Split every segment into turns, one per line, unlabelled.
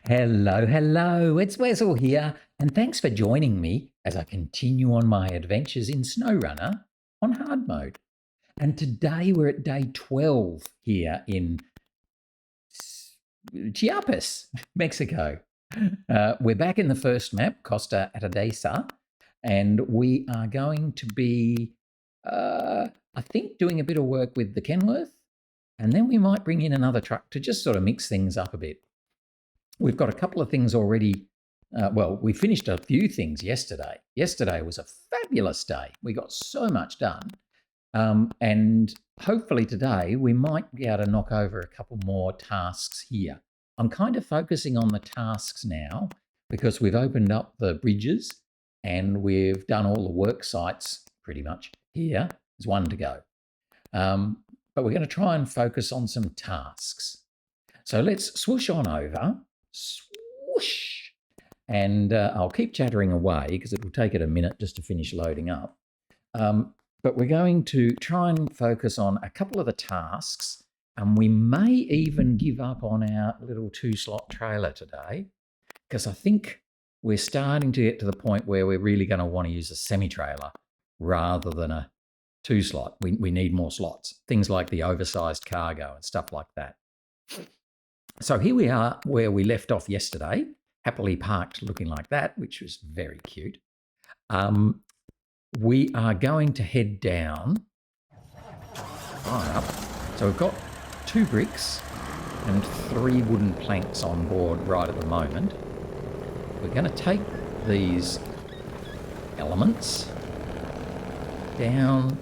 Hello, hello, it's Wessel here, and thanks for joining me as I continue on my adventures in SnowRunner on hard mode. And today we're at day 12 here in Chiapas, Mexico. We're back in the first map, Costa Atadesa, and we are going to be, I think, doing a bit of work with the Kenworth, and then we might bring in another truck to just sort of mix things up a bit. We've got a couple of things already. We finished a few things yesterday. Yesterday was a fabulous day. We got so much done. And hopefully today we might be able to knock over a couple more tasks here. I'm kind of focusing on the tasks now because we've opened up the bridges and we've done all the work sites pretty much here. There's one to go. But we're going to try and focus on some tasks. So let's swoosh on over. Swoosh. And I'll keep chattering away because it will take it a minute just to finish loading up. But we're going to try and focus on a couple of the tasks, and we may even give up on our little 2-slot trailer today because I think we're starting to get to the point where we're really going to want to use a semi-trailer rather than a 2-slot. We need more slots, things like the oversized cargo and stuff like that. So here we are where we left off yesterday, happily parked looking like that, which was very cute. We are going to head down, right up. So we've got 2 bricks and 3 wooden planks on board right at the moment. We're going to take these elements down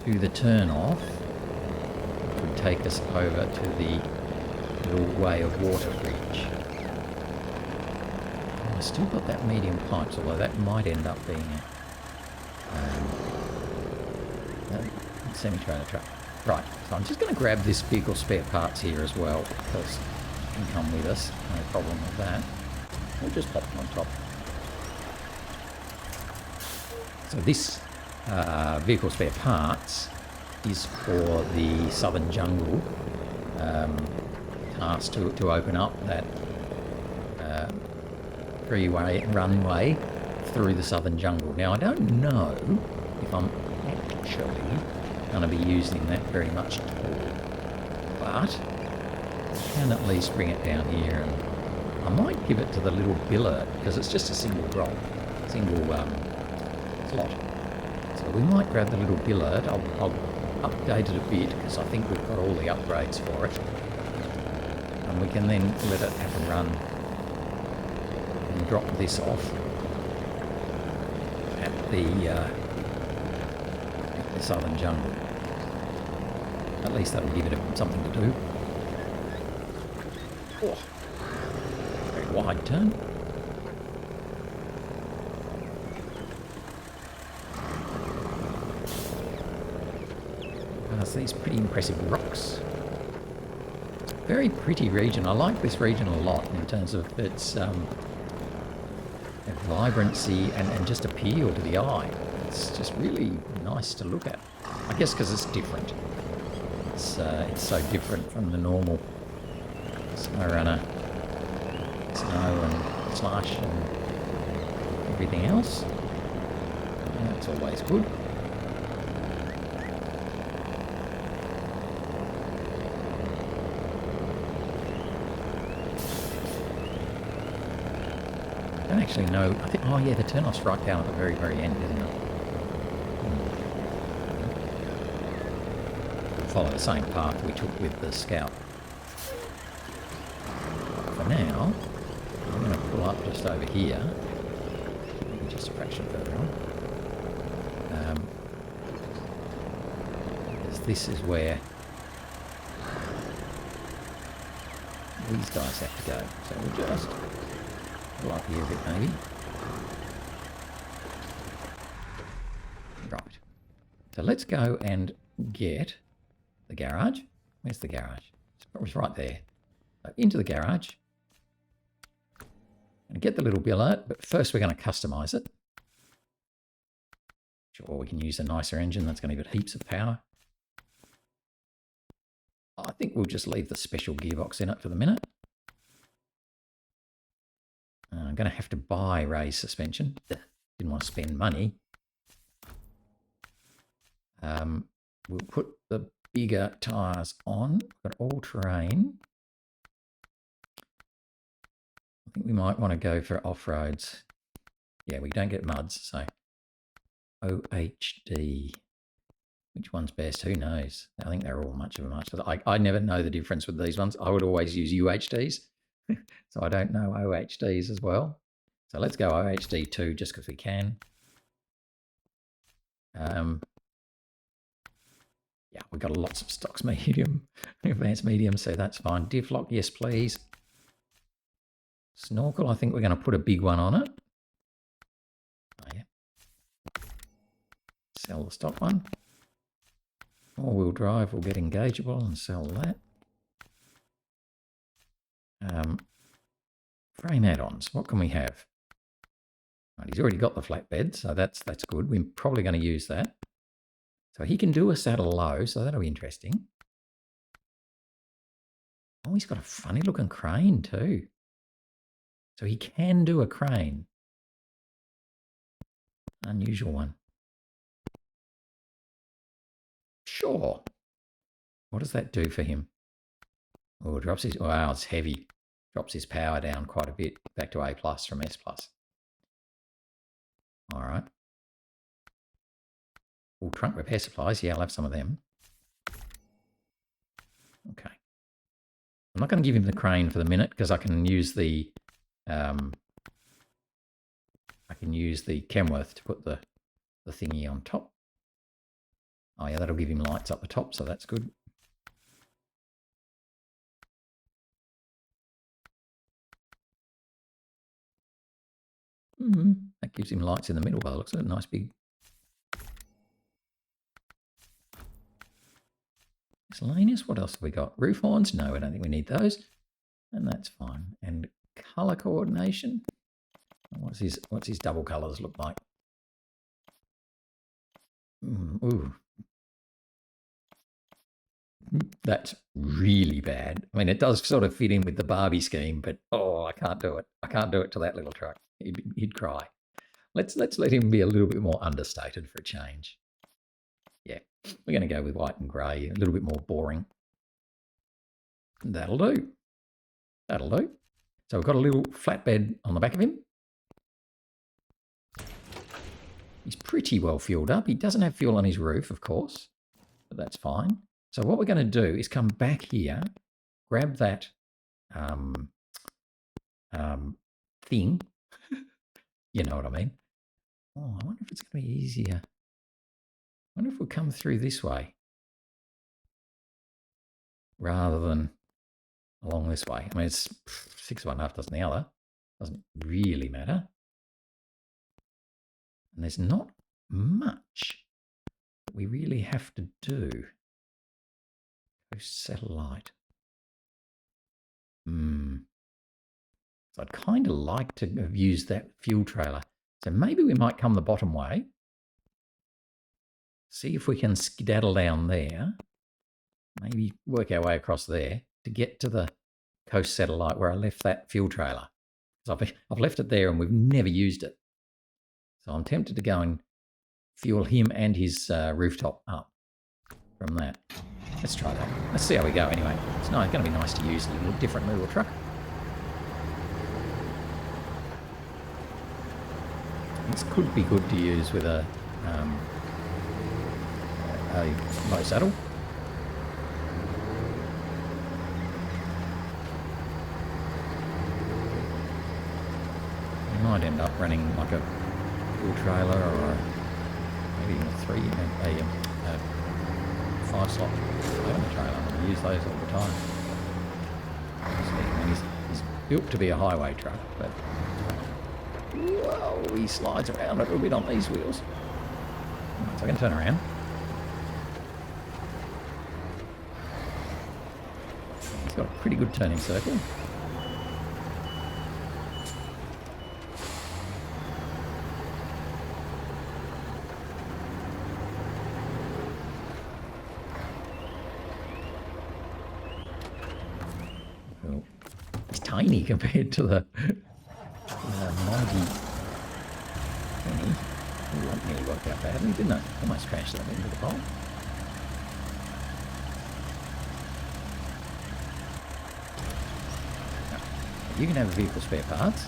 to the turn-off, which would take us over to the little way of water bridge. I've still got that medium pipes, although that might end up being a semi-trailer truck. Right, so I'm just going to grab this vehicle spare parts here as well because it can come with us, no problem with that. We'll just pop them on top. So this vehicle spare parts is for the Southern Jungle task to open up that freeway runway through the Southern Jungle. Now I don't know if I'm actually going to be using that very much at all, but I can at least bring it down here, and I might give it to the little Billert because it's just a single slot. So we might grab the little Billert. I'll update it a bit because I think we've got all the upgrades for it. And we can then let it have a run and drop this off at the Southern Jungle. At least that'll give it something to do. Oh, very wide turn. Past these pretty impressive rocks. Very pretty region. I like this region a lot in terms of its vibrancy and just appeal to the eye. It's just really nice to look at. I guess because it's different. It's so different from the normal SnowRunner, snow and slush and everything else. That's always good. I don't actually know. I think, oh yeah, the turn-off's right down at the very, very end, isn't it? We'll follow the same path we took with the Scout. For now, I'm going to pull up just over here. Maybe just a fraction further on. Because this is where these guys have to go. So we'll just pull up here a bit maybe. Right. So let's go and get the garage. Where's the garage? It's right there. So into the garage. And get the little Billert, but first we're going to customize it. Sure, we can use a nicer engine that's going to give it heaps of power. I think we'll just leave the special gearbox in it for the minute. I'm going to have to buy raised suspension. Didn't want to spend money. We'll put the bigger tyres on. Got all terrain. I think we might want to go for off-roads. Yeah, we don't get muds, so OHD. Which one's best? Who knows? I think they're all much of a much. I never know the difference with these ones. I would always use UHDs, so I don't know OHDs as well. So let's go OHD2 just because we can. Yeah, we've got lots of stocks medium, advanced medium, so that's fine. Diff lock, yes please. Snorkel, I think we're going to put a big one on it. Oh, yeah. Sell the stock one. All-wheel drive, we'll get engageable and sell that. Frame add-ons, what can we have? Right, he's already got the flatbed, so that's good. We're probably going to use that. So he can do a saddle low, so that'll be interesting. Oh, he's got a funny looking crane too. So he can do a crane. Unusual one. Sure. What does that do for him? Oh, it drops his, wow, it's heavy. Drops his power down quite a bit, back to A+ from S+. All right. Oh, trunk repair supplies. Yeah, I'll have some of them. Okay. I'm not going to give him the crane for the minute because I can use the Kenworth to put the thingy on top. Oh yeah, that'll give him lights up the top, so that's good. That gives him lights in the middle by the looks of it. Nice big. Miscellaneous, what else have we got? Roof horns? No, I don't think we need those. And that's fine. And colour coordination. What's his double colours look like? Ooh. That's really bad. I mean, it does sort of fit in with the Barbie scheme, but oh, I can't do it. I can't do it to that little truck. He'd cry. Let's let him be a little bit more understated for a change. Yeah, we're going to go with white and grey, a little bit more boring. That'll do. That'll do. So we've got a little flatbed on the back of him. He's pretty well fueled up. He doesn't have fuel on his roof, of course, but that's fine. So what we're going to do is come back here, grab that thing. You know what I mean? Oh, I wonder if it's going to be easier. I wonder if we'll come through this way rather than along this way. I mean, it's 6 of one, half dozen the other. Doesn't really matter. And there's not much that we really have to do. Satellite. So I'd kind of like to have used that fuel trailer. So maybe we might come the bottom way. See if we can skedaddle down there. Maybe work our way across there to get to the coast satellite where I left that fuel trailer. So I've left it there and we've never used it. So I'm tempted to go and fuel him and his rooftop up from that. Let's try that. Let's see how we go anyway. It's going to be nice to use a little different little truck. This could be good to use with a low saddle. You might end up running like a fuel trailer or maybe even a 5-slot oven trailer. I'm going to use those all the time. I mean, he's built to be a highway truck, but whoa, he slides around a little bit on these wheels. Right, so I can turn around. He's got a pretty good turning circle. Tiny compared to the Mighty Kenny. Ooh, that nearly worked out badly, didn't it? Almost crashed that into the pole. You can have vehicle spare parts.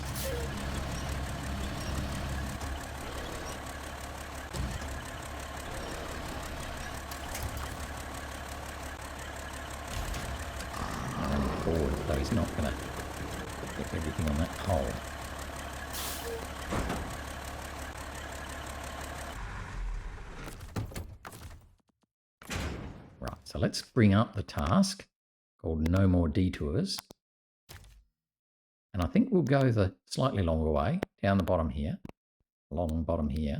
Running forward, though he's not going to get everything on that hole. Right, so let's bring up the task called No More Detours. And I think we'll go the slightly longer way, down the bottom here, along bottom here,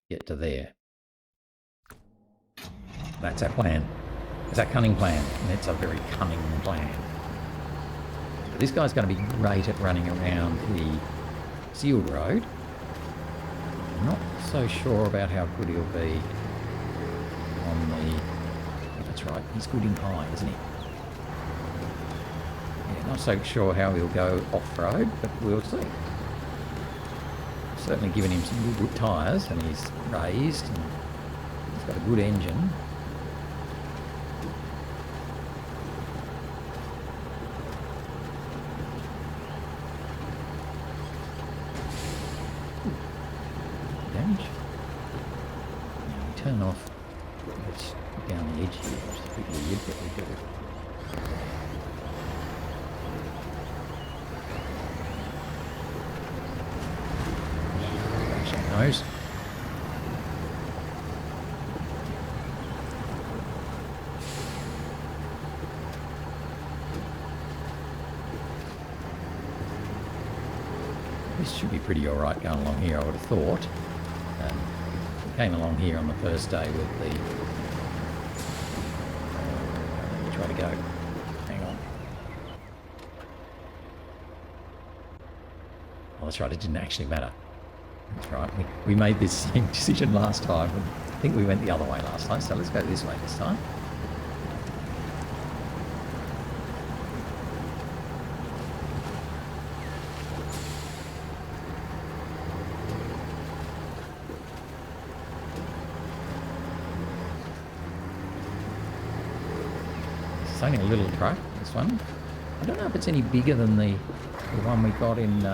get to there. That's our plan. It's our cunning plan, and it's a very cunning plan. But this guy's going to be great at running around the sealed road. I'm not so sure about how good he'll be on the... Oh, that's right, he's good in high, isn't he? Not so sure how he'll go off-road, but we'll see. Certainly given him some good tyres, and he's raised, and he's got a good engine. Damage. Now we turn off. Let's down the edge here, which is a bit weird, but we do it. Nose. This should be pretty alright going along here, I would have thought. We came along here on the first day with the... which way to go? Hang on. Oh, that's right, it didn't actually matter. That's right, we made this same decision last time. I think we went the other way last time, so let's go this way this time. It's only a little truck, this one. I don't know if it's any bigger than the one we got in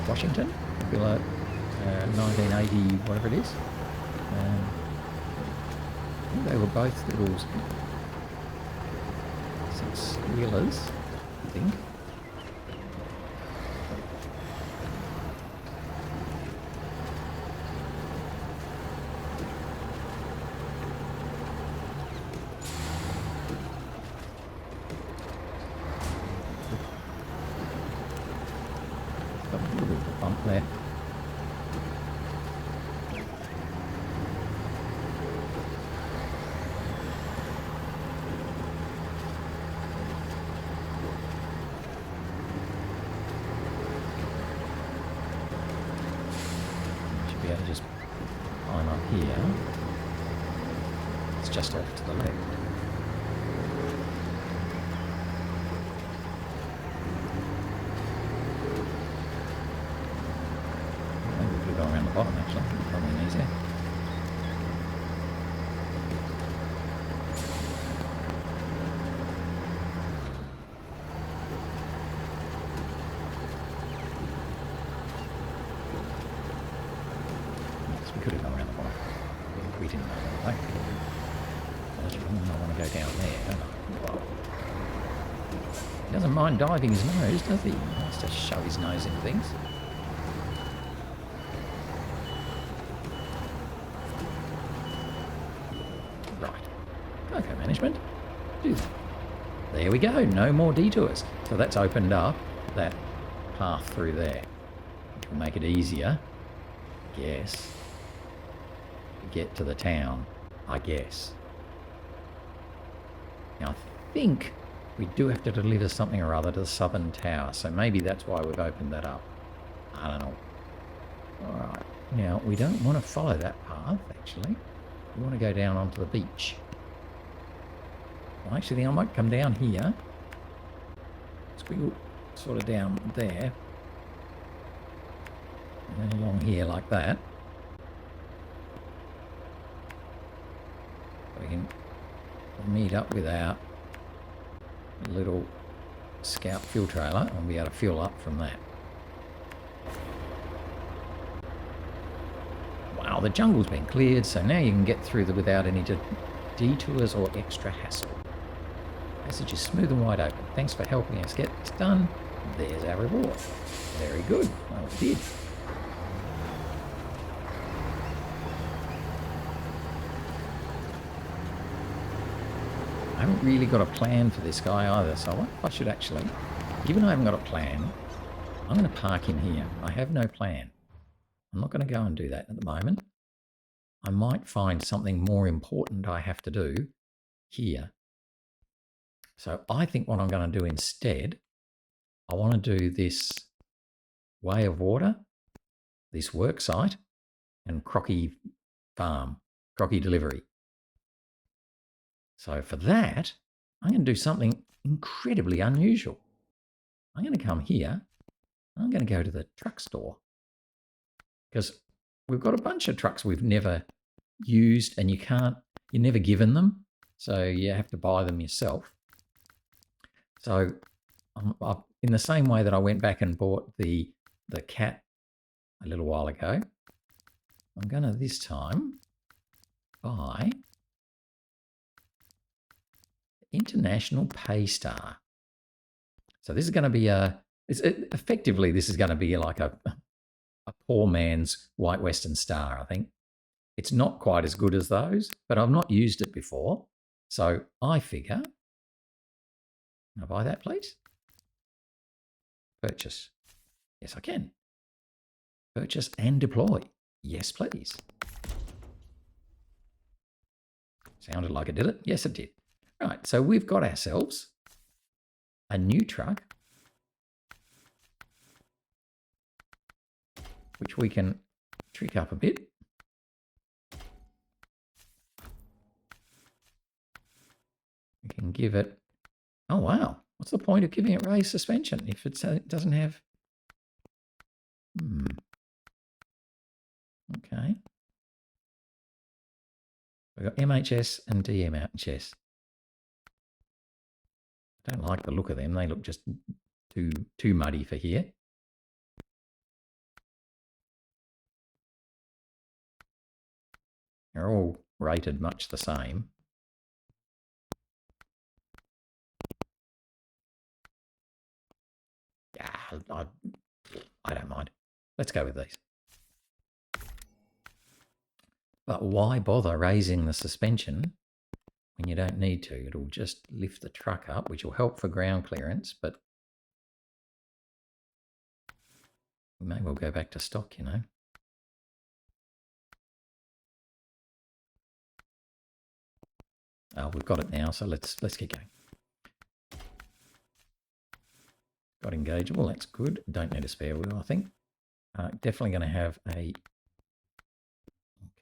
Washington, Billert 1980, whatever it is. I think they were both little six-wheelers, I think. Got a little bit of a bump there. Should be able to just climb up here. It's just off to the left. Around the bottom actually, probably easier. We could have gone around the bottom. We didn't know that way. I want to go down there, don't I? Well, he doesn't mind diving his nose, does he? He likes to shove his nose in things. Okay, management. Do that. There we go. No more detours. So that's opened up that path through there, which will make it easier, I guess, to get to the town, I guess. Now, I think we do have to deliver something or other to the southern tower, so maybe that's why we've opened that up. I don't know. All right. Now, we don't want to follow that path, actually. We want to go down onto the beach. Well, actually, I might come down here. Squiggle. sort of down there. And then along here like that. We can meet up with our little Scout fuel trailer and be able to fuel up from that. Wow, the jungle's been cleared, so now you can get through without any detours or extra hassle. Passage is smooth and wide open. Thanks for helping us get this done. There's our reward. Very good. Well, we did. I haven't really got a plan for this guy either, so I wonder if I should actually, given I haven't got a plan, I'm going to park him here. I have no plan. I'm not going to go and do that at the moment. I might find something more important I have to do here. So I think what I'm going to do instead, I want to do this Way of Water, this Worksite, and Croccy Farm, Croccy Delivery. So for that, I'm going to do something incredibly unusual. I'm going to come here. I'm going to go to the truck store because we've got a bunch of trucks we've never used and you're never given them. So you have to buy them yourself. So in the same way that I went back and bought the cat a little while ago, I'm going to this time buy International Paystar. So this is going to be effectively this is going to be like a poor man's White Western Star, I think. It's not quite as good as those, but I've not used it before. So I figure, can I buy that, please? Purchase. Yes, I can. Purchase and deploy. Yes, please. Sounded like it did it. Yes, it did. Right, so we've got ourselves a new truck, which we can trick up a bit. We can give it, oh wow, what's the point of giving it raised suspension if it doesn't have, okay. We've got MHS and DMHS. Don't like the look of them. They look just too muddy for here. They're all rated much the same. Yeah, I don't mind. Let's go with these. But why bother raising the suspension when you don't need to? It'll just lift the truck up, which will help for ground clearance, but we may well go back to stock, you know. Oh, we've got it now, so let's keep going. Got engageable, that's good. Don't need a spare wheel, I think. Definitely going to have a...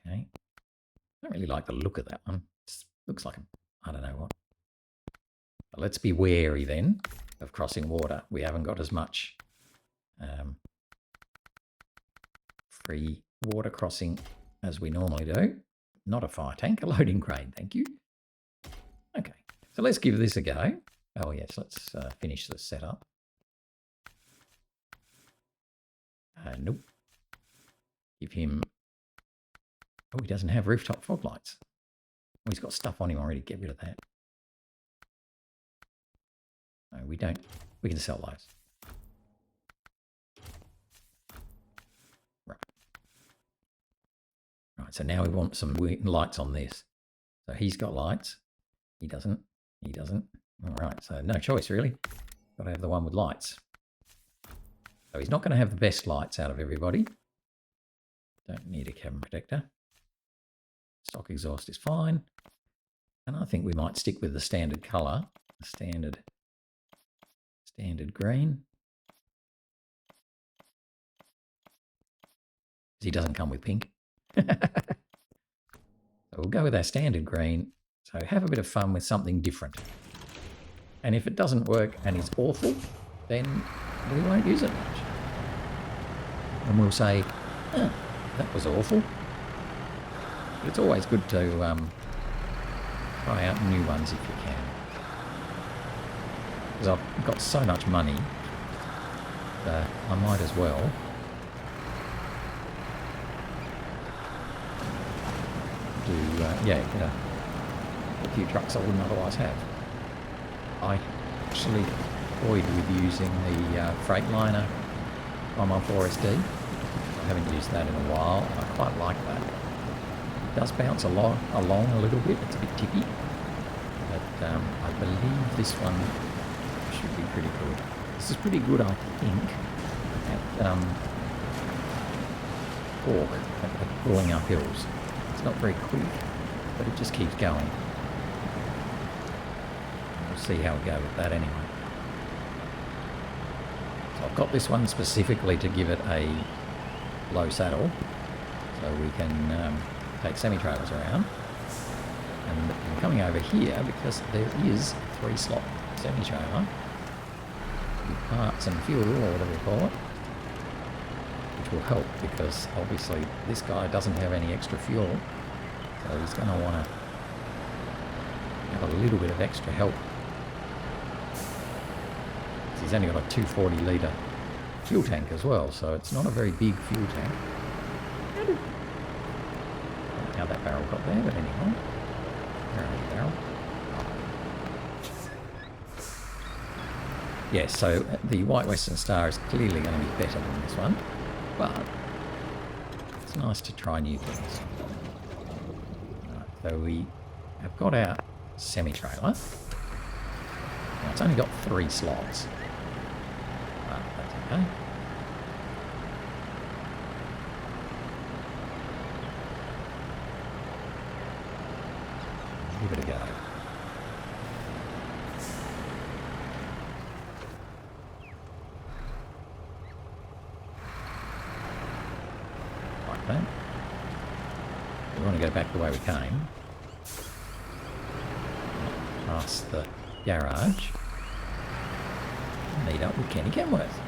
Okay. I don't really like the look of that one. It looks like I don't know what. But let's be wary then of crossing water. We haven't got as much free water crossing as we normally do. Not a fire tank, a loading crane, thank you. Okay, so let's give this a go. Oh yes, let's finish the setup. Nope. Give him... Oh, he doesn't have rooftop fog lights. Oh, he's got stuff on him already. Get rid of that. No, we don't. We can sell those. Right. Right, so now we want some lights on this. So he's got lights. He doesn't. He doesn't. All right, so no choice, really. Got to have the one with lights. So he's not going to have the best lights out of everybody. Don't need a cabin protector. Stock exhaust is fine. And I think we might stick with the standard colour, standard green. He doesn't come with pink. So we'll go with our standard green. So have a bit of fun with something different. And if it doesn't work and it's awful, then we won't use it much. And we'll say, oh, that was awful. But it's always good to try out new ones if you can. Because I've got so much money that I might as well get a few trucks I wouldn't otherwise have. I actually toyed with using the Freightliner on my 4SD. I haven't used that in a while, and I quite like that. It does bounce along a little bit. It's a bit tippy, but I believe this one should be pretty good. This is pretty good, I think, at torque, at pulling up hills. It's not very quick, but it just keeps going. We'll see how we go with that anyway. So I've got this one specifically to give it a low saddle, so we can take semi-trailers around. And I'm coming over here because there is a 3-slot semi-trailer with parts and fuel, or whatever we call it, which will help because obviously this guy doesn't have any extra fuel, so he's going to want to have a little bit of extra help. He's only got a 240 litre fuel tank as well, so it's not a very big fuel tank. I don't know how that barrel got there, but anyway. Barrel. Yeah, so the White Western Star is clearly going to be better than this one, but it's nice to try new things. Right, so we have got our semi-trailer. Now it's only got 3 slots. That's okay. Give it a go. Like that. We want to go back the way we came. Past the garage. Meet up with Kenny Kenworth.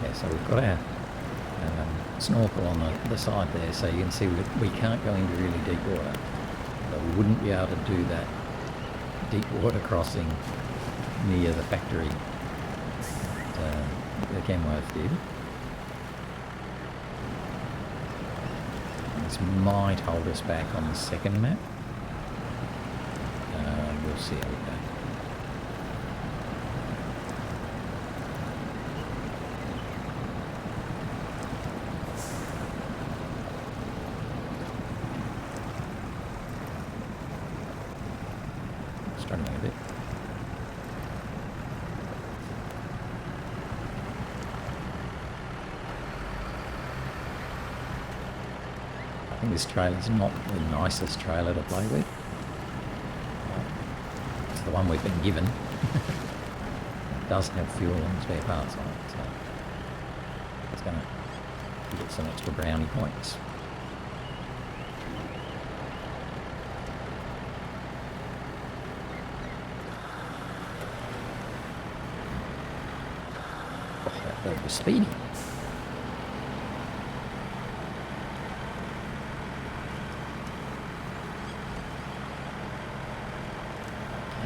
Yeah, so we've got our snorkel on the side there, so you can see we can't go into really deep water. So we wouldn't be able to do that deep water crossing near the factory that Kenworth did. This might hold us back on the second map. We'll see how we go. Struggling a bit. I think this trailer's not the nicest trailer to play with. It's the one we've been given. It does have fuel and spare parts on it, so it's going to get some extra brownie points. That was speedy.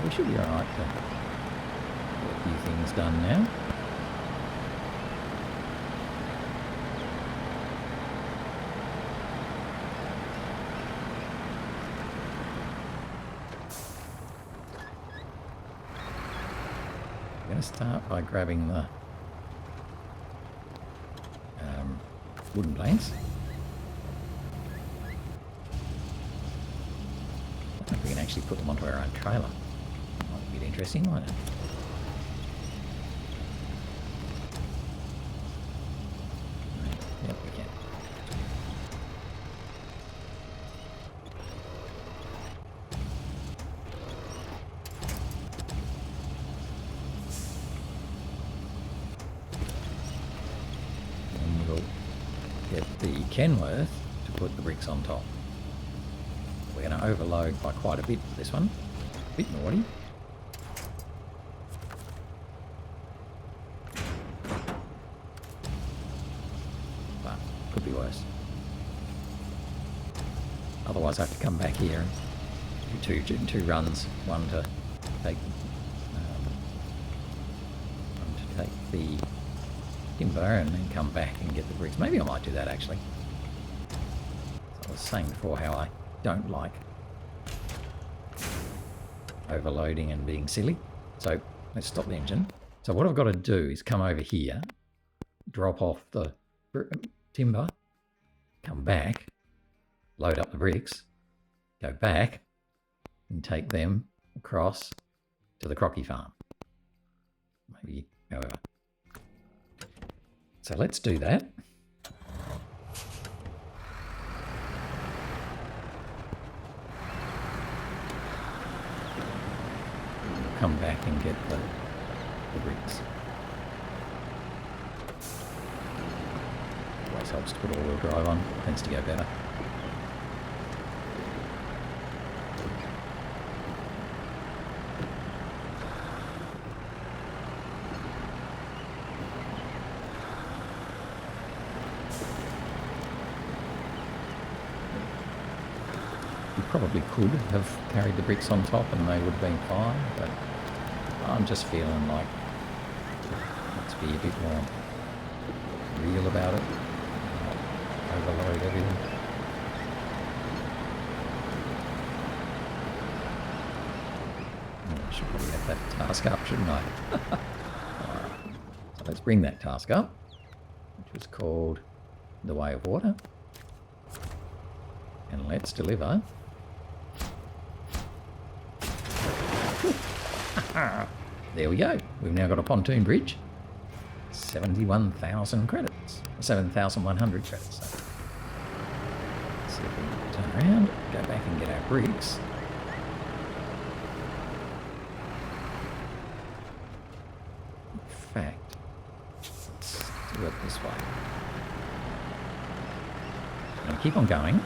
We should be alright to get a few things done now. I'm going to start by grabbing the wooden planks. I think we can actually put them onto our own trailer. Might be interesting, won't it? Yep, we can. Kenworth to put the bricks on top. We're going to overload by quite a bit for this one. A bit naughty. But could be worse. Otherwise I have to come back here and do two runs. One to take the timber and then come back and get the bricks. Maybe I might do that actually. So I was saying before how I don't like overloading and being silly. So let's stop the engine. So what I've got to do is come over here, drop off the timber, come back, load up the bricks, go back and take them across to the Croccy farm. Maybe, however. So let's do that. We'll come back and get the bricks. Always helps to put all-wheel drive on. Tends to go better. Probably could have carried the bricks on top and they would have been fine, but I'm just feeling like let's be a bit more real about it, not overload everything. I should probably have that task up, shouldn't I? Alright, so let's bring that task up, which was called The Way of Water, and let's deliver. There we go. We've now got a pontoon bridge. 71,000 credits. 7,100 credits. So let's see if we can turn around, go back and get our bricks. In fact, let's do it this way. Now keep on going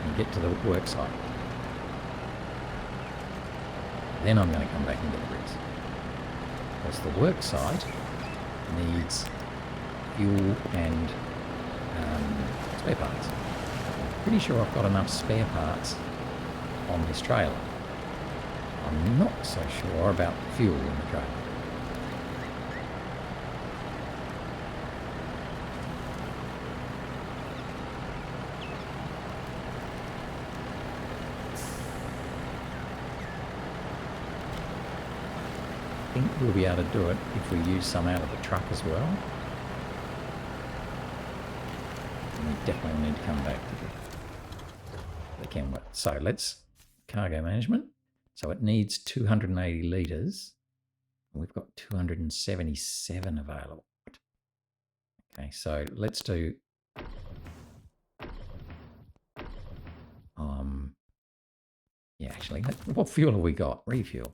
and get to the worksite. Then I'm going to come back and get the bricks. Because the worksite needs fuel and spare parts. I'm pretty sure I've got enough spare parts on this trailer. I'm not so sure about fuel in the trailer. I think we'll be able to do it if we use some out of the truck as well. And we definitely need to come back to the Kenworth. So let's cargo management. So it needs 280 litres. We've got 277 available. Okay, so let's do yeah, actually, what fuel have we got? Refuel.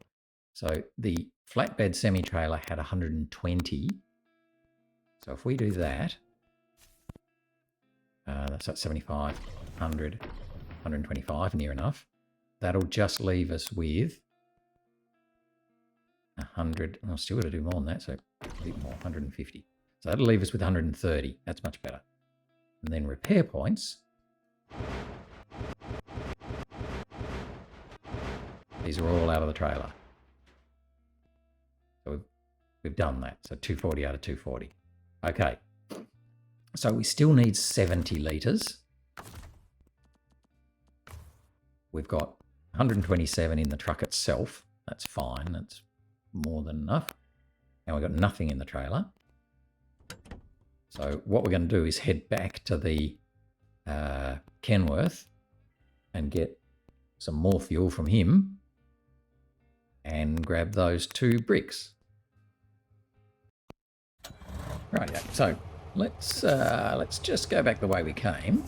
So the flatbed semi-trailer had 120. So if we do that, that's at 75, 100, 125, near enough. That'll just leave us with 100. I'll still got to do more than that, so a bit more, 150. So that'll leave us with 130. That's much better. And then repair points. These are all out of the trailer. So we've done that. So 240 out of 240. Okay. So we still need 70 litres. We've got 127 in the truck itself. That's fine. That's more than enough. And we've got nothing in the trailer. So what we're going to do is head back to the Kenworth and get some more fuel from him and grab those 2 bricks. Right, yeah. So let's just go back the way we came.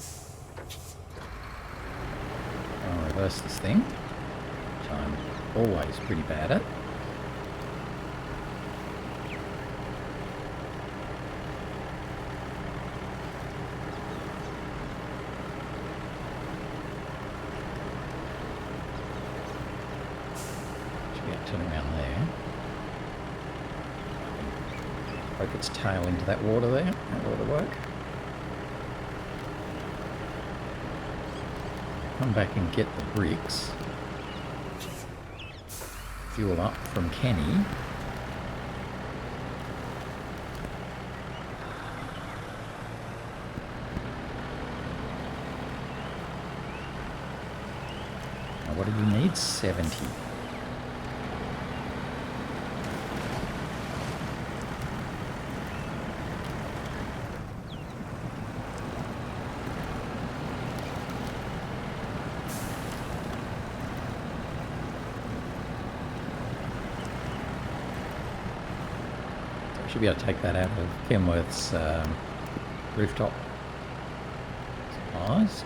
I'll reverse this thing, which I'm always pretty bad at. turn around there. Poke its tail into that water there. That ought to work. Come back and get the bricks. Fuel up from Kenny. What do you need? 70. So we should be able to take that out of Kenworth's rooftop supplies.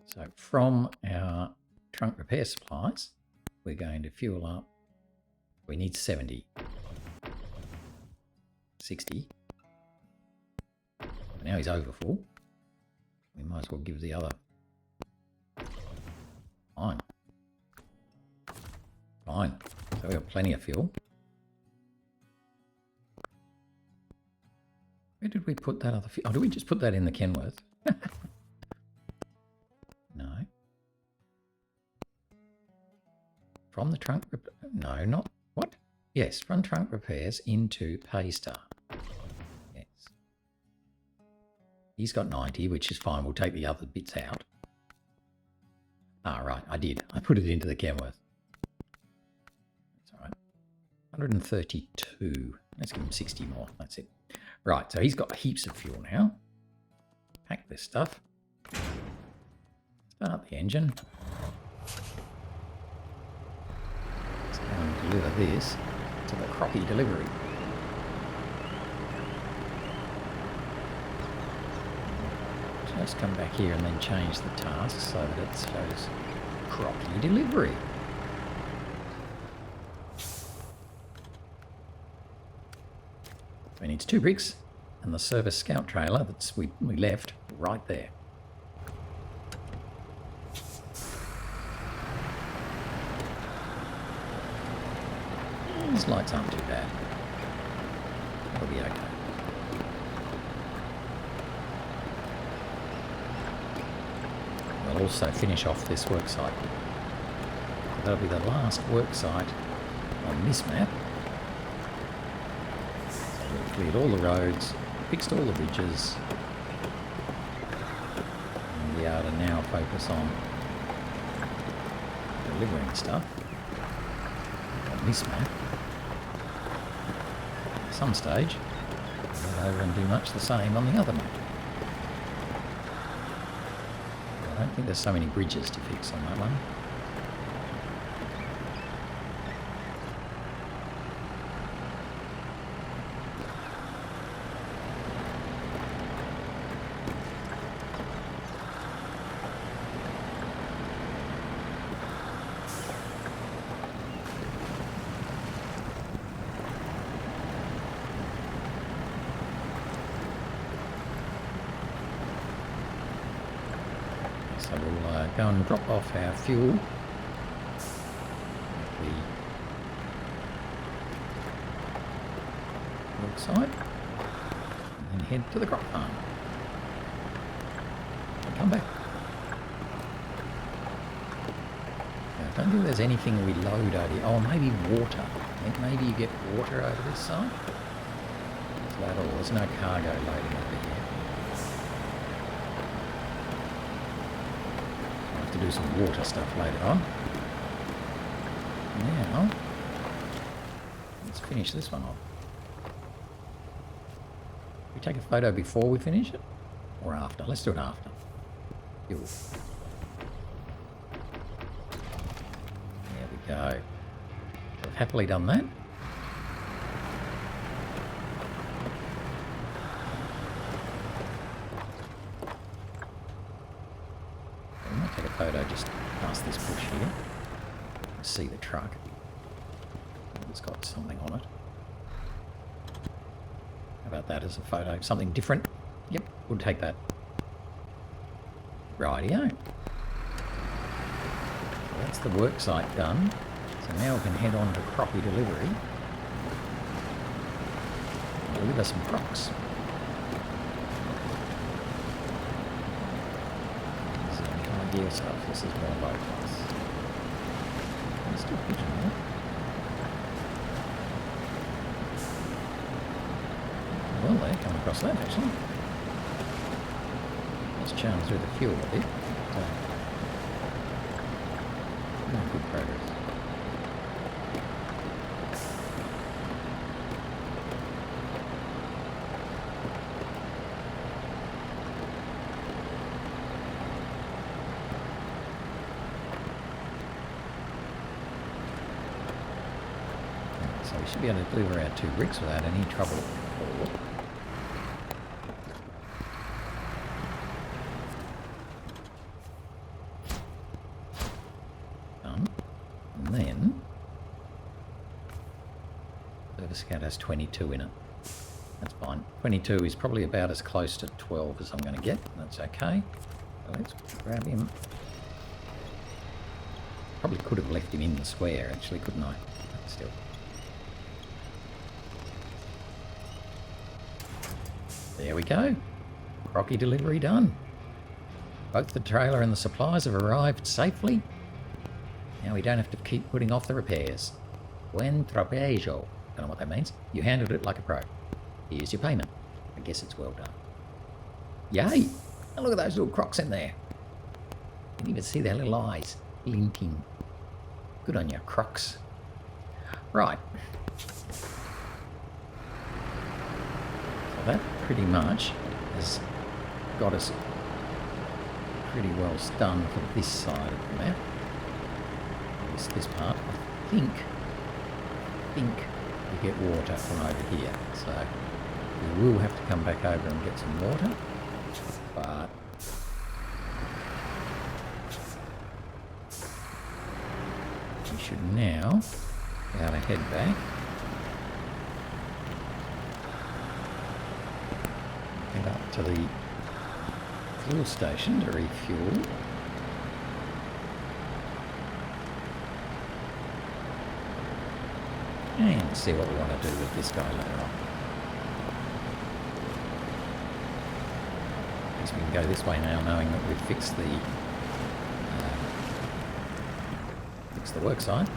So from our trunk repair supplies, we're going to fuel up. We need 70. 60. Now he's over full. We might as well give the other. Fine. Fine. So we've got plenty of fuel. Where did we put that other fuel? Oh, did we just put that in the Kenworth? No. From the trunk... No, not... What? Yes, from trunk repairs into Paystar. Yes. He's got 90, which is fine. We'll take the other bits out. Ah, right, I did. I put it into the Kenworth. That's all right. 132. Let's give him 60 more. That's it. Right, so he's got heaps of fuel now. Pack this stuff. Start the engine. Let's go and deliver this to the Croccy delivery. Just come back here and then change the task so that it shows Croccy delivery. We need 2 bricks and the service scout trailer that's we left right there. These lights aren't too bad. That'll be okay. We'll also finish off this worksite. That'll be the last worksite on this map. We've cleared all the roads, fixed all the bridges, and we are to now focus on delivering stuff on this map. At some stage, we'll go over and do much the same on the other map. I don't think there's so many bridges to fix on that one. So we'll go and drop off our fuel at the Worksite and then head to the crop farm. And come back. Now, I don't think there's anything we load over here. Oh, maybe water. I think maybe you get water over this side. Is that all? There's no cargo loading over here. I'll have to do some water stuff later on. Now, let's finish this one off. We take a photo before we finish it? Or after? Let's do it after. Fuel. There we go. We've happily done that. I might take a photo just past this bush here. See the truck. It's got something on it. How about that as a photo? Something different? Yep, we'll take that. Rightio. So that's the Worksite done. So now we can head on to Croccy delivery. And deliver some crocs. This is kind of gear stuff. This is more low class. There's still a pigeon there. Well, they come across that actually. Let's churn through the fuel a bit. Good progress. So we should be able to deliver our 2 bricks without any trouble at all. Scout has 22 in it. That's fine. 22 is probably about as close to 12 as I'm going to get. That's okay. So let's grab him. Probably could have left him in the square actually, couldn't I? But still. There we go. Croccy delivery done. Both the trailer and the supplies have arrived safely. Now we don't have to keep putting off the repairs. Buen trabajo. Don't know what that means. You handled it like a pro. Here's your payment. I guess it's well done. Yay! And look at those little crocs in there. You can even see their little eyes glinting. Good on you, crocs. Right. So that pretty much has got us pretty well done for this side of the map. This part, I think we get water from over here, so we will have to come back over and get some water, but we should now be able to head back head up to the fuel station to refuel. And see what we want to do with this guy later on. I guess we can go this way now, knowing that we've fixed the Worksite.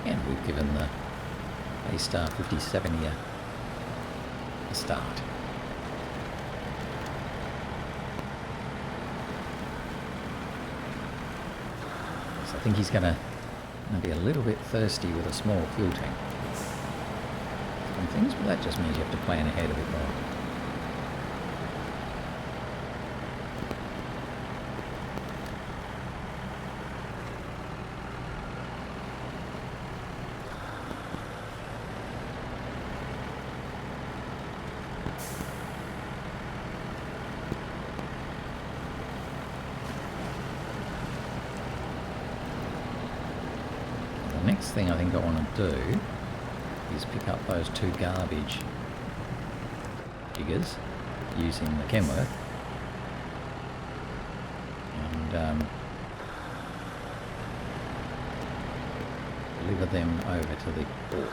And we've given the Paystar 57 here a start. So I think he's going to be a little bit thirsty with a small fuel tank. Some things, but that just means you have to plan ahead a bit more. next thing I think I want to do is pick up those 2 garbage jiggers using the Kenworth and deliver them over to the port.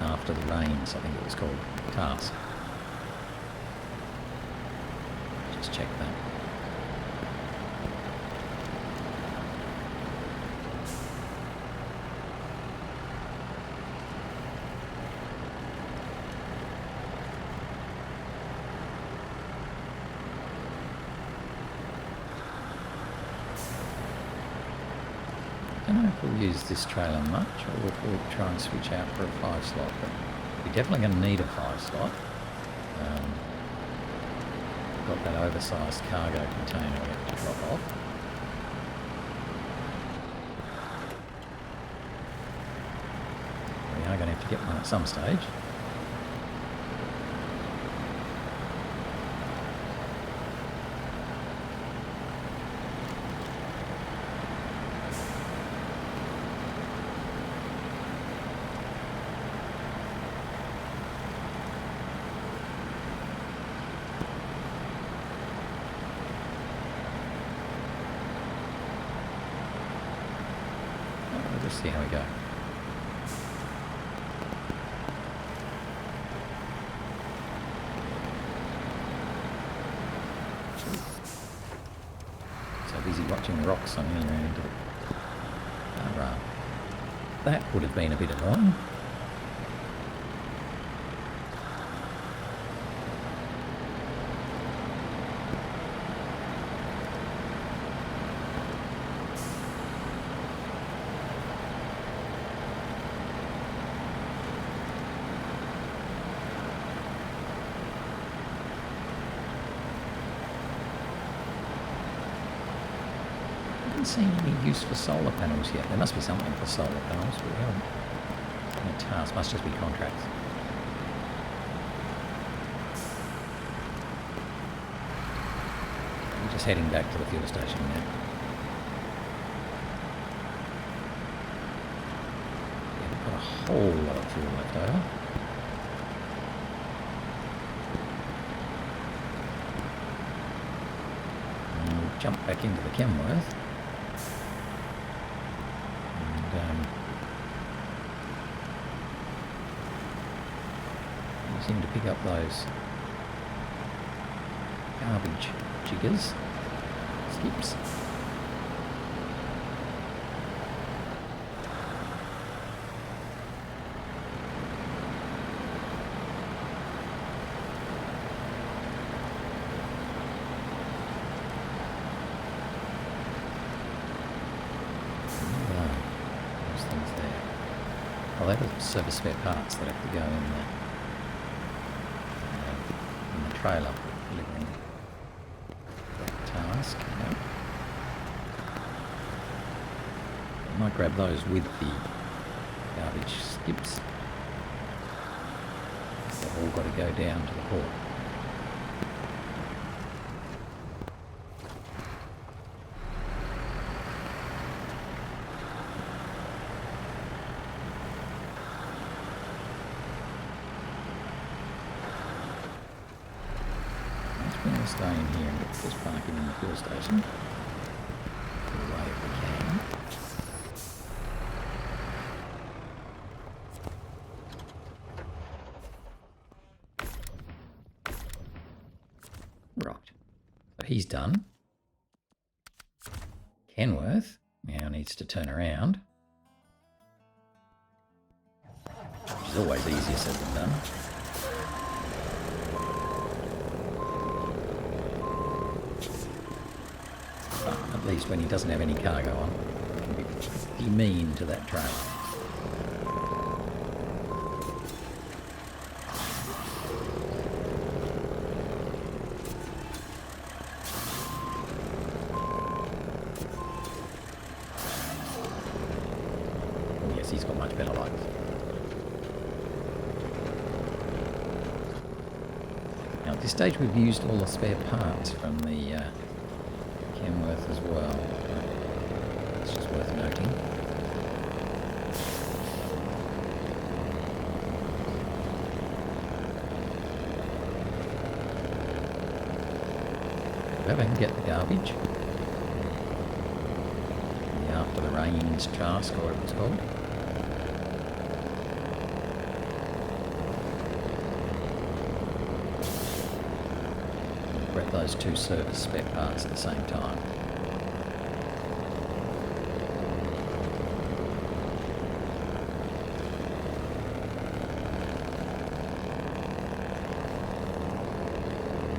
After the rains, I think it was called, task. Just check that. I don't know if we'll use this trailer much or if we'll try and switch out for a 5 slot, but we're definitely going to need a 5 slot. We've got that oversized cargo container we have to drop off. We are going to have to get one at some stage. See how we go. So busy watching rocks on the other end of it. That would have been a bit annoying. Seen any use for solar panels yet. There must be something for solar panels, but we haven't. Any tasks, must just be contracts. We're just heading back to the fuel station now. Yeah, we've got a whole lot of fuel left over. And we'll jump back into the Kenworth. Seem to pick up those garbage jiggers, skips. Those things there. Oh, they have service spare parts that have to go in there. Trailer delivering that task. Yep. I might grab those with the garbage skips. They've all got to go down to the port. We'll stay in here and get this parking in the fuel station. Put away if we can. Right. So he's done. Kenworth now needs to turn around. Which is always easier said than done. At least when he doesn't have any cargo on, he can be pretty mean to that trailer. this stage we've used all the spare parts from the Kenworth as well. It's just worth noting. If I can get the garbage. The after the rains task, or whatever it's called. Grab those two service spare parts at the same time.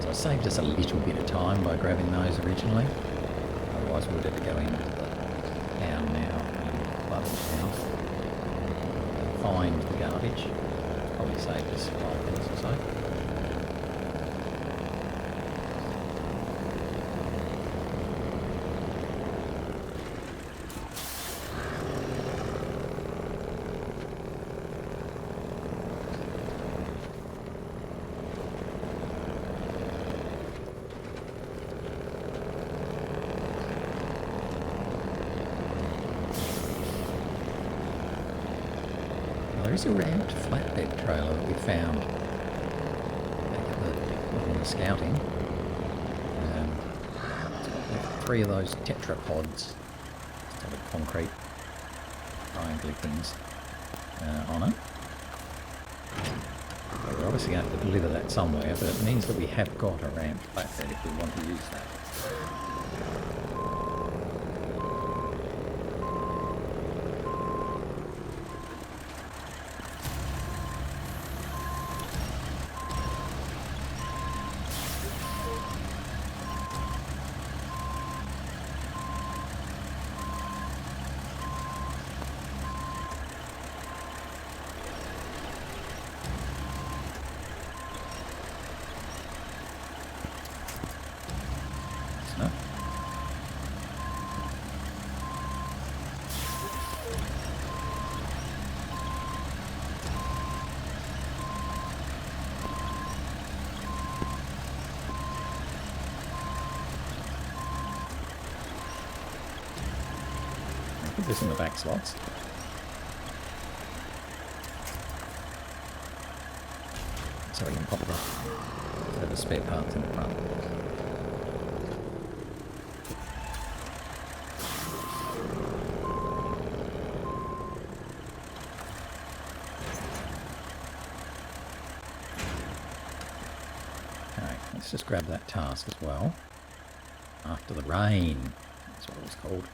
So I saved us a little bit of time by grabbing those originally. Otherwise we would have to go into the town now and Bubble Town and find the garbage. Probably saved us 5 minutes or so. There is a ramped flatbed trailer that we found back at the scouting. It's got 3 of those tetrapods, sort of concrete triangle things on it. So we're obviously going to deliver that somewhere, but it means that we have got a ramped flatbed if we want to use that. Put this in the back slots. So we can pop the spare parts in the front. Okay, let's just grab that task as well. After the rain, that's what it was called.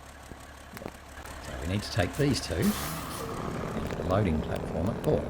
So we need to take these two into the loading platform at port.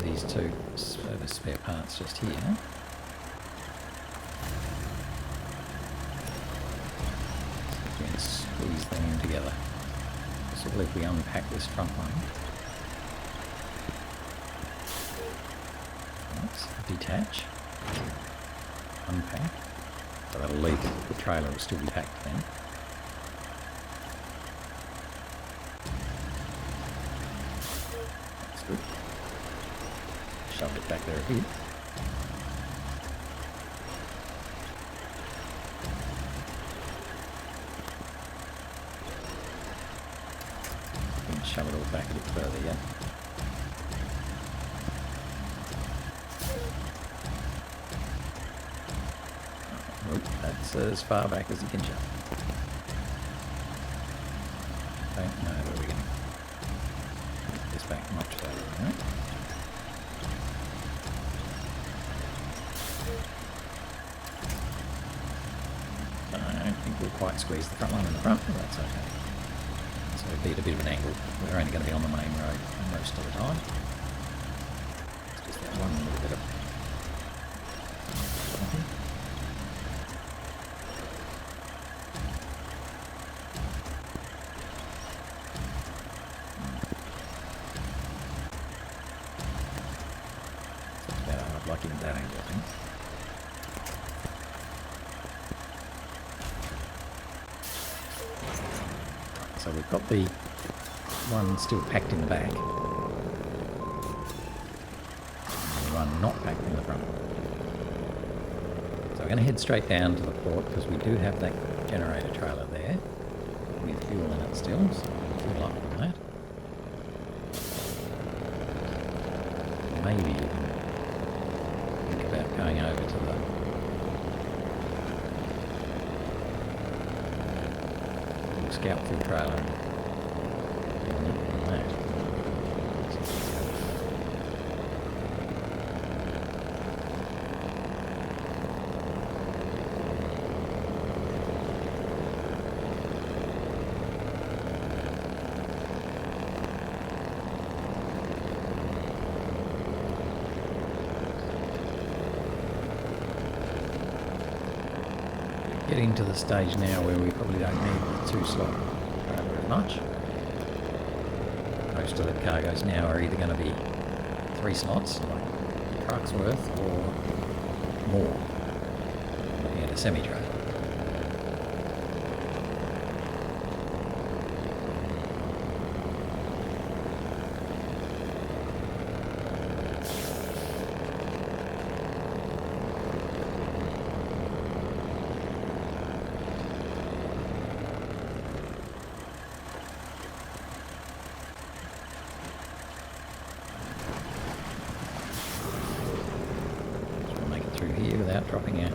These two service spare parts just here. So we can squeeze them in together. Possibly if we unpack this front one. Let's detach, unpack. So that'll leave the trailer will still be packed then. That's good. Shove it back there a bit. And shove it all back a bit further, yeah. Oh, that's as far back as you can shove. Don't know where we can put this back much further, right? I don't think we'll quite squeeze the front one in the front, but that's okay. So It'll be at a bit of an angle. We're only going to be on the main road most of the time. It's just that one little bit of... Lucky at that angle, I think. So we've got the one still packed in the back, and the one not packed in the front. So we're going to head straight down to the port because we do have that generator trailer there with fuel in it still, so we'll fill up on that. Maybe you can think about going over to the scout fuel trailer and on that. Getting to the stage now where we probably don't need the 2-slot trailer as much. Most of the cargoes now are either going to be 3 slots, like a truck's worth, or more. Looking at a semi-trailer. Here without dropping out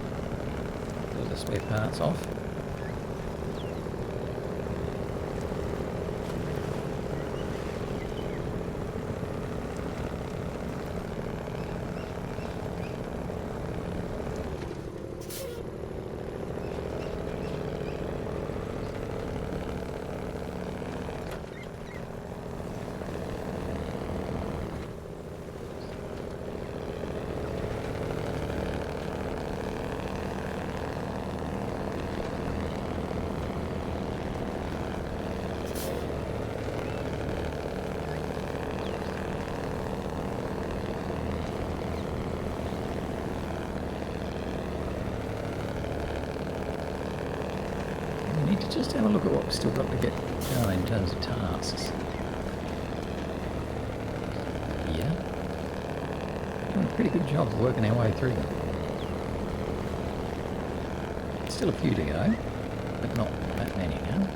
all the spare parts off. Just have a look at what we've still got to get going in terms of tasks. Yeah. Doing a pretty good job of working our way through them. Still a few to go, but not that many now.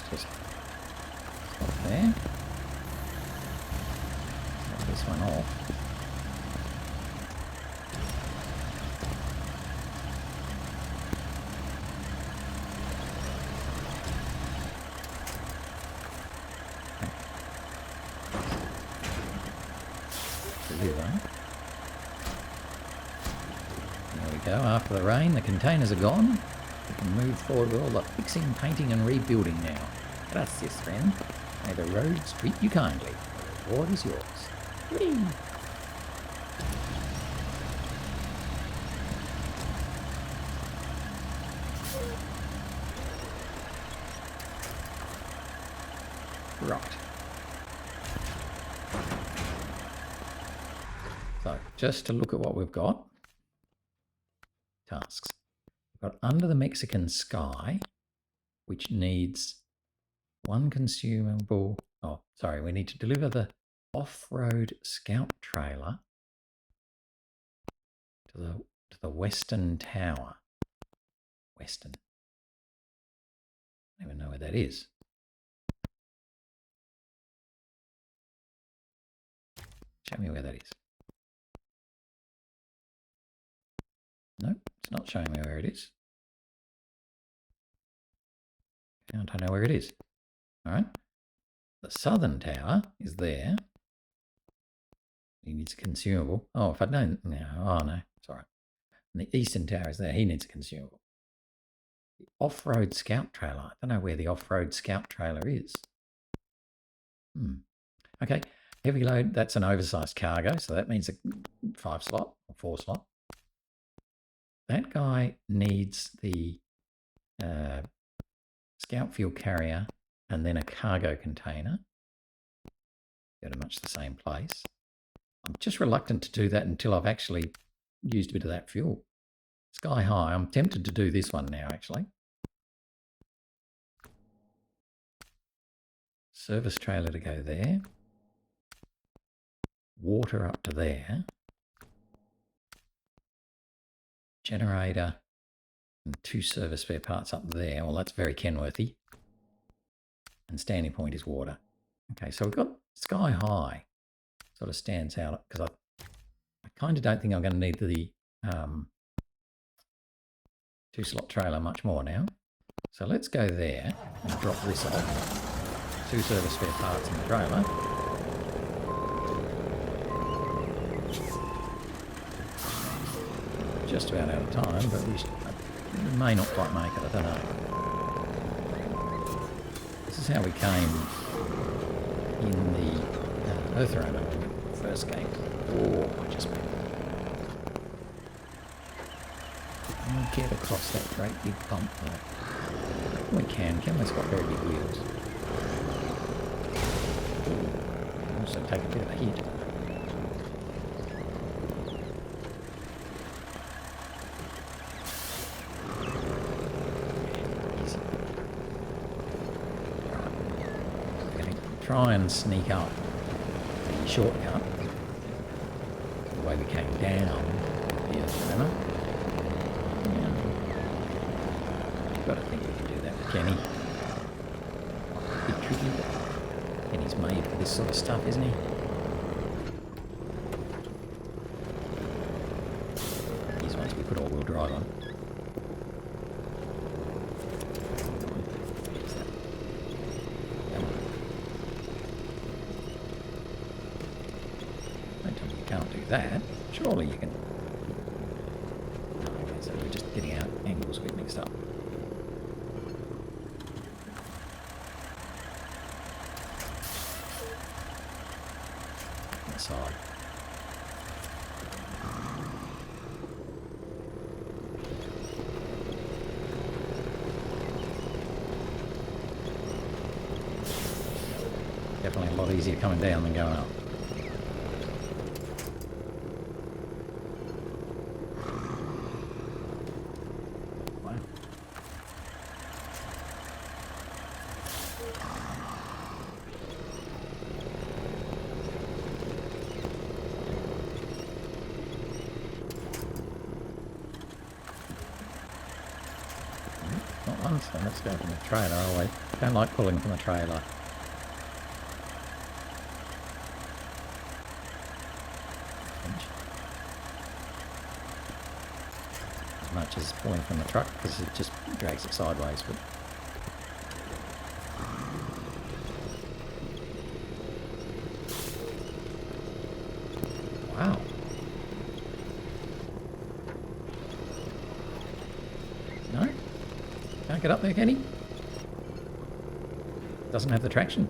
Just stop there. Get this one off. There we go. After the rain, the containers are gone. We can move forward with all the fixing, painting and rebuilding now. Gracias, friend. May the roads treat you kindly. The reward is yours. Whee! Right. So, just to look at what we've got. Tasks. We've got under the Mexican sky, which needs one consumable. Oh, sorry, we need to deliver the off-road scout trailer to the Western Tower. Western. I don't even know where that is. Show me where that is. Nope, it's not showing me where it is. I don't know where it is. All right. The southern tower is there. He needs a consumable. Oh, if I don't, no, oh no, it's all right. And the eastern tower is there. He needs a consumable. The off-road scout trailer. I don't know where the off-road scout trailer is. Okay, heavy load, that's an oversized cargo, so that means a 5 slot or 4 slot. That guy needs the scout fuel carrier and then a cargo container. Go to much the same place. I'm just reluctant to do that until I've actually used a bit of that fuel. Sky high, I'm tempted to do this one now actually. Service trailer to go there. Water up to there. Generator and 2 service spare parts up there. Well, that's very Kenworthy. And standing point is water. Okay, so we've got sky high. Sort of stands out because I kind of don't think I'm going to need the 2 slot trailer much more now. So let's go there and drop this off. 2 service spare parts in the trailer. Just about out of time, but we may not quite make it, I don't know. This is how we came in the Earthrunner when we first came. Oh, I just made that. Can we get across that great big bump though? We can. Kenworth's got very big wheels. Ooh, also take a bit of a hit. Try and sneak up the shortcut the way we came down the Earthrunner. Yeah. Got to think we can do that with Kenny. A bit tricky, but Kenny's made for this sort of stuff, isn't he? These ones we put all-wheel drive on. That, surely you can. Okay, so we're just getting our angles a bit mixed up. Inside. Definitely a lot easier coming down than going up. So let's go from the trailer. I don't like pulling from the trailer. As much as pulling from the truck because it just drags it sideways. But wow. No? Can't get up there, Kenny? Doesn't have the traction.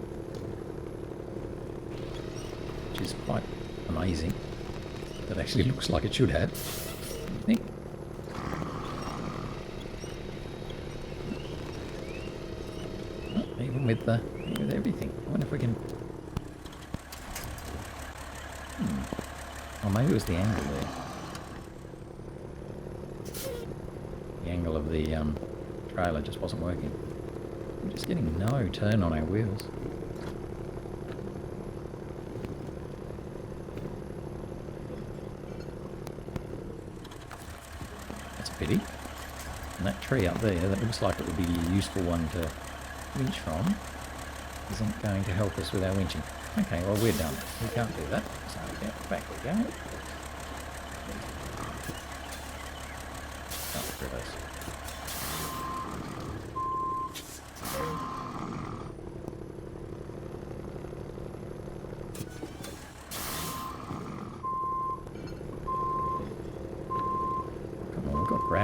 Which is quite amazing. That actually looks like it should have. What do you think? Oh, even with everything. I wonder if we can... Oh, maybe it was the angle there. The angle of the trailer just wasn't working. I'm just getting no turn on our wheels. That's a pity. And that tree up there, that looks like it would be a useful one to winch from, isn't going to help us with our winching. Okay, well we're done. We can't do that. So yeah, back we go.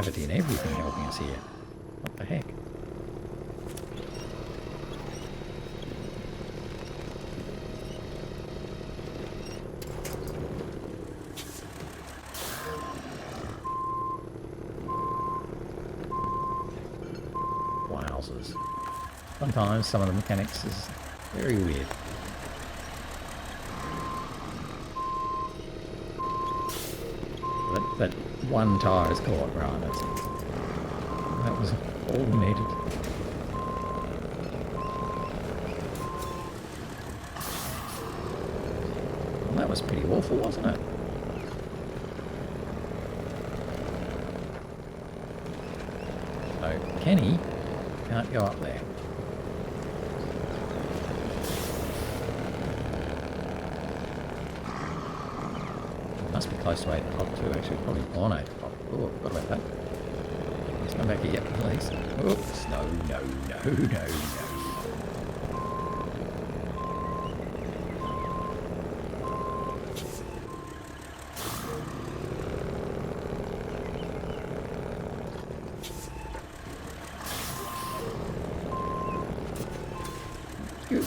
gravity and everything helping us here. What the heck? Wowzers. Sometimes some of the mechanics is very weird. That one tyre is caught, right? That was all we needed. Well, that was pretty awful, wasn't it? So Kenny can't go up there. Must be close to 8 o'clock too, actually. Probably on 8 o'clock. Oh, forgot about that. Let's come back here, please. Oops, no. Good.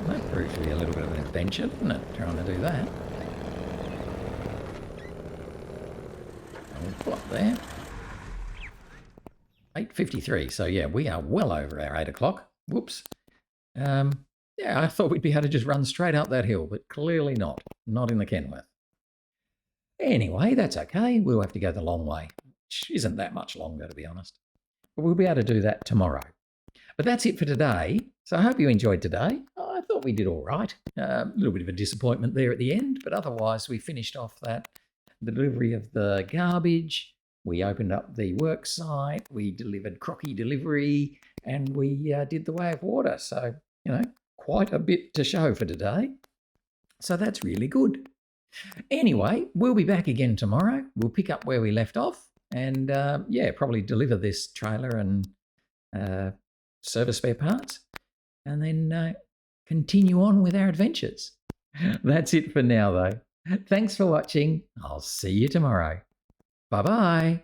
That proved to be a little bit of an adventure, didn't it? Trying to do that. We'll pull up there. 8:53. So yeah, we are well over our 8 o'clock. Whoops. Yeah, I thought we'd be able to just run straight up that hill, but clearly not. Not in the Kenworth. Anyway, that's okay. We'll have to go the long way, which isn't that much longer, to be honest. But we'll be able to do that tomorrow. But that's it for today. So I hope you enjoyed today. I thought we did all right. A little bit of a disappointment there at the end, but otherwise we finished off the delivery of the garbage. We opened up the Worksite. We delivered Croccy delivery, and we did the way of water. So, quite a bit to show for today. So that's really good. Anyway, we'll be back again tomorrow. We'll pick up where we left off and, probably deliver this trailer and service spare parts and then continue on with our adventures. That's it for now, though. Thanks for watching. I'll see you tomorrow. Bye-bye.